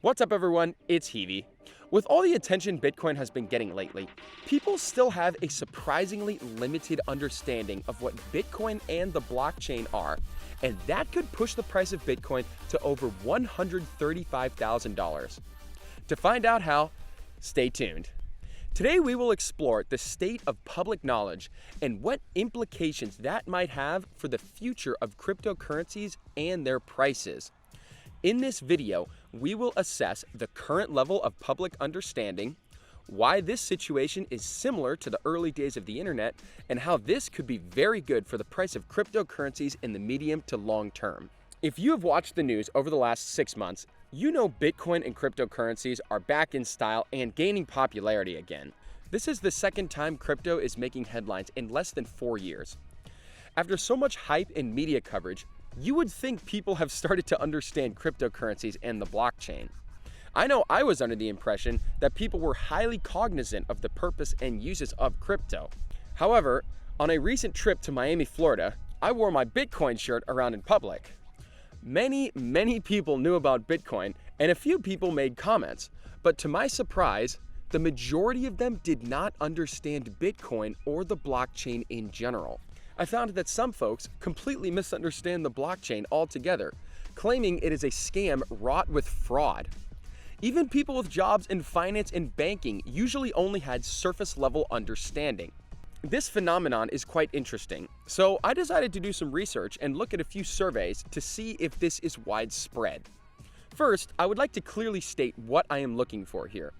What's up everyone, it's Heavy. With all the attention Bitcoin has been getting lately, people still have a surprisingly limited understanding of what Bitcoin and the blockchain are, and that could push the price of Bitcoin to over $135,000. To find out how, stay tuned. Today we will explore the state of public knowledge and what implications that might have for the future of cryptocurrencies and their prices. In this video, we will assess the current level of public understanding, why this situation is similar to the early days of the internet, and how this could be very good for the price of cryptocurrencies in the medium to long term. If you have watched the news over the last 6 months, you know Bitcoin and cryptocurrencies are back in style and gaining popularity again. This is the second time crypto is making headlines in less than 4 years. After so much hype and media coverage, you would think people have started to understand cryptocurrencies and the blockchain. I know I was under the impression that people were highly cognizant of the purpose and uses of crypto. However, on a recent trip to Miami, Florida, I wore my Bitcoin shirt around in public. Many people knew about Bitcoin, and a few people made comments, but to my surprise, the majority of them did not understand Bitcoin or the blockchain in general. I found that some folks completely misunderstand the blockchain altogether, claiming it is a scam wrought with fraud. Even people with jobs in finance and banking usually only had surface-level understanding. This phenomenon is quite interesting, so I decided to do some research and look at a few surveys to see if this is widespread. First, I would like to clearly state what I am looking for here.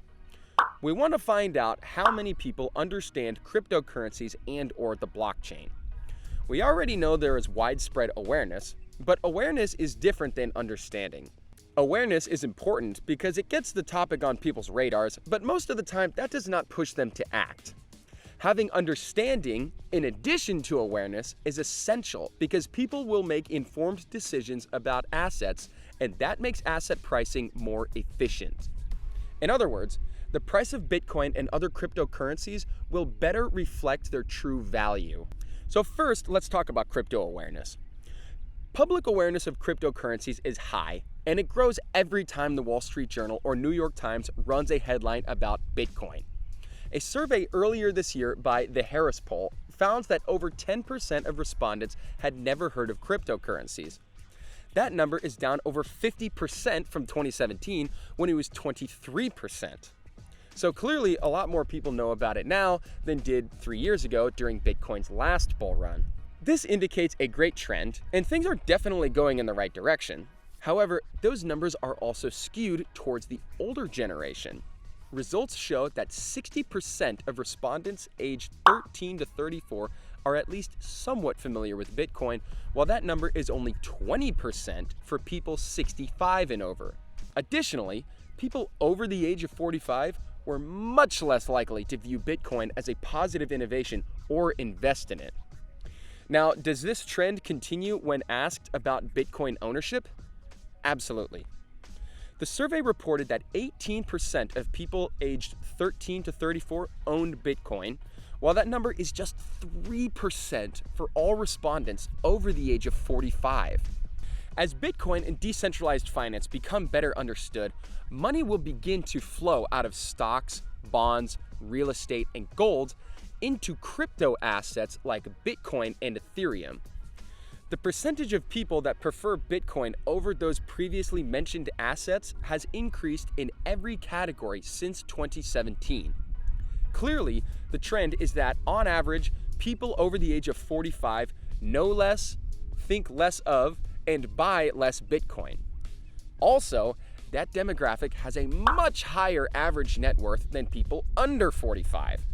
We want to find out how many people understand cryptocurrencies and/or the blockchain. We already know there is widespread awareness, but awareness is different than understanding. Awareness is important because it gets the topic on people's radars, but most of the time that does not push them to act. Having understanding, in addition to awareness, is essential because people will make informed decisions about assets, and that makes asset pricing more efficient. In other words, the price of Bitcoin and other cryptocurrencies will better reflect their true value. So first, let's talk about crypto awareness. Public awareness of cryptocurrencies is high, and it grows every time the Wall Street Journal or New York Times runs a headline about Bitcoin. A survey earlier this year by the Harris Poll found that over 10% of respondents had never heard of cryptocurrencies. That number is down over 50% from 2017, when it was 23%. So clearly, a lot more people know about it now than did 3 years ago during Bitcoin's last bull run. This indicates a great trend, and things are definitely going in the right direction. However, those numbers are also skewed towards the older generation. Results show that 60% of respondents aged 13 to 34 are at least somewhat familiar with Bitcoin, while that number is only 20% for people 65 and over. Additionally, people over the age of 45 were much less likely to view Bitcoin as a positive innovation or invest in it. Now, does this trend continue when asked about Bitcoin ownership? Absolutely. The survey reported that 18% of people aged 13 to 34 owned Bitcoin, while that number is just 3% for all respondents over the age of 45. As Bitcoin and decentralized finance become better understood, money will begin to flow out of stocks, bonds, real estate, and gold into crypto assets like Bitcoin and Ethereum. The percentage of people that prefer Bitcoin over those previously mentioned assets has increased in every category since 2017. Clearly, the trend is that, on average, people over the age of 45 know less, think less of, and buy less Bitcoin. Also, that demographic has a much higher average net worth than people under 45.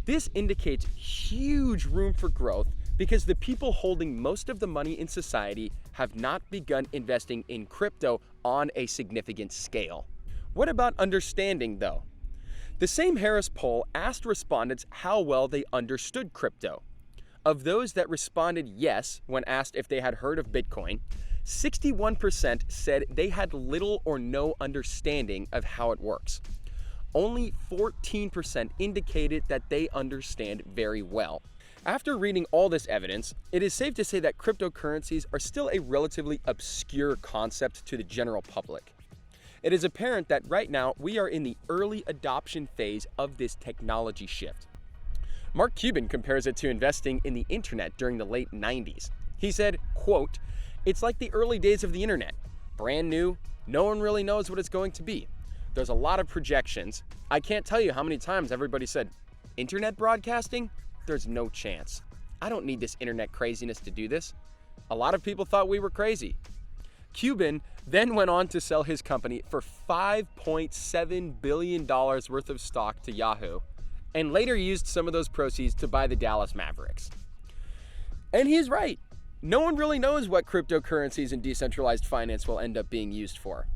This indicates huge room for growth because the people holding most of the money in society have not begun investing in crypto on a significant scale. What about understanding, though? The same Harris poll asked respondents how well they understood crypto. Of those that responded yes when asked if they had heard of Bitcoin, 61% said they had little or no understanding of how it works. Only 14% indicated that they understand very well. After reading all this evidence, it is safe to say that cryptocurrencies are still a relatively obscure concept to the general public. It is apparent that right now we are in the early adoption phase of this technology shift. Mark Cuban compares it to investing in the internet during the late 90s. He said, quote, "It's like the early days of the internet. Brand new, no one really knows what it's going to be. There's a lot of projections. I can't tell you how many times everybody said, internet broadcasting? There's no chance. I don't need this internet craziness to do this. A lot of people thought we were crazy." Cuban then went on to sell his company for $5.7 billion worth of stock to Yahoo, and later used some of those proceeds to buy the Dallas Mavericks. And he's right. No one really knows what cryptocurrencies and decentralized finance will end up being used for.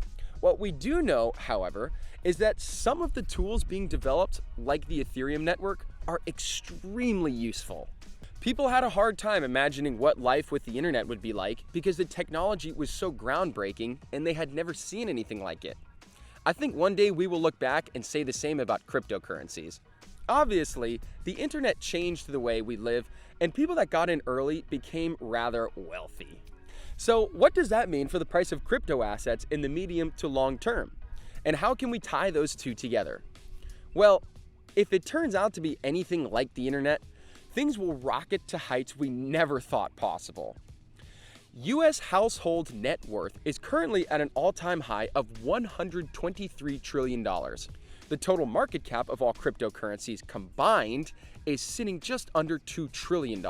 What we do know, however, is that some of the tools being developed, like the Ethereum network, are extremely useful. People had a hard time imagining what life with the internet would be like because the technology was so groundbreaking and they had never seen anything like it. I think one day we will look back and say the same about cryptocurrencies. Obviously, the internet changed the way we live, and people that got in early became rather wealthy. So what does that mean for the price of crypto assets in the medium to long term? And how can we tie those two together? Well, if it turns out to be anything like the internet, things will rocket to heights we never thought possible. U.S. household net worth is currently at an all-time high of $123 trillion. The total market cap of all cryptocurrencies combined is sitting just under $2 trillion.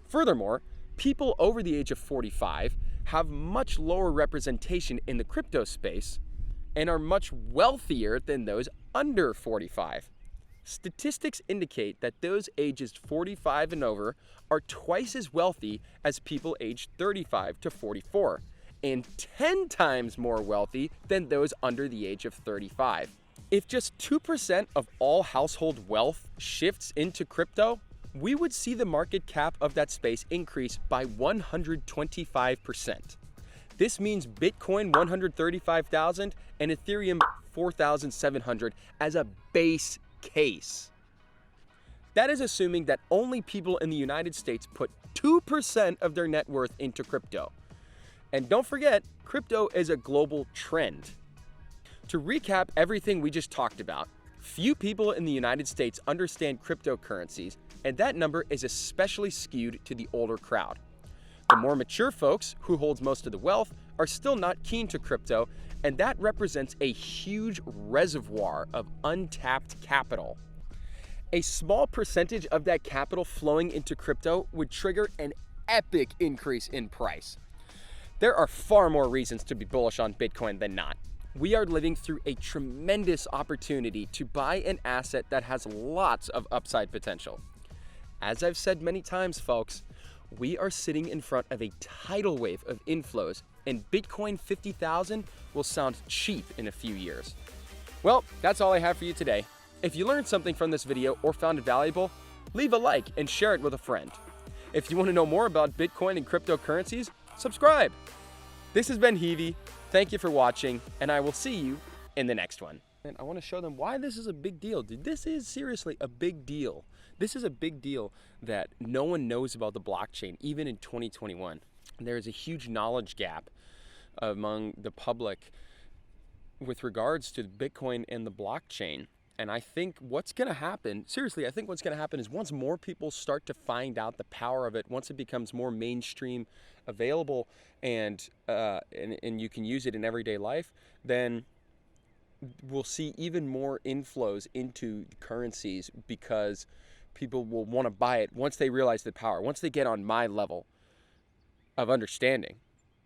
Furthermore, people over the age of 45 have much lower representation in the crypto space and are much wealthier than those under 45. Statistics indicate that those ages 45 and over are twice as wealthy as people aged 35 to 44, and 10 times more wealthy than those under the age of 35. If just 2% of all household wealth shifts into crypto, we would see the market cap of that space increase by 125%. This means Bitcoin 135,000 and Ethereum 4,700 as a base case. That is assuming that only people in the United States put 2% of their net worth into crypto. And don't forget, crypto is a global trend. To recap everything we just talked about, few people in the United States understand cryptocurrencies, and that number is especially skewed to the older crowd. The more mature folks, who holds most of the wealth, are still not keen to crypto, and that represents a huge reservoir of untapped capital. A small percentage of that capital flowing into crypto would trigger an epic increase in price. There are far more reasons to be bullish on Bitcoin than not. We are living through a tremendous opportunity to buy an asset that has lots of upside potential. As I've said many times, folks, we are sitting in front of a tidal wave of inflows, and Bitcoin 50,000 will sound cheap in a few years. Well, that's all I have for you today. If you learned something from this video or found it valuable, leave a like and share it with a friend. If you want to know more about Bitcoin and cryptocurrencies, subscribe. This has been Heavy. Thank you for watching, and I will see you in the next one. And I want to show them why this is a big deal. Dude, this is seriously a big deal. This is a big deal that no one knows about the blockchain, even in 2021. There is a huge knowledge gap among the public with regards to Bitcoin and the blockchain. And I think what's going to happen, seriously, I think what's going to happen is once more people start to find out the power of it, once it becomes more mainstream available and you can use it in everyday life, then we'll see even more inflows into currencies because people will want to buy it once they realize the power, once they get on my level of understanding.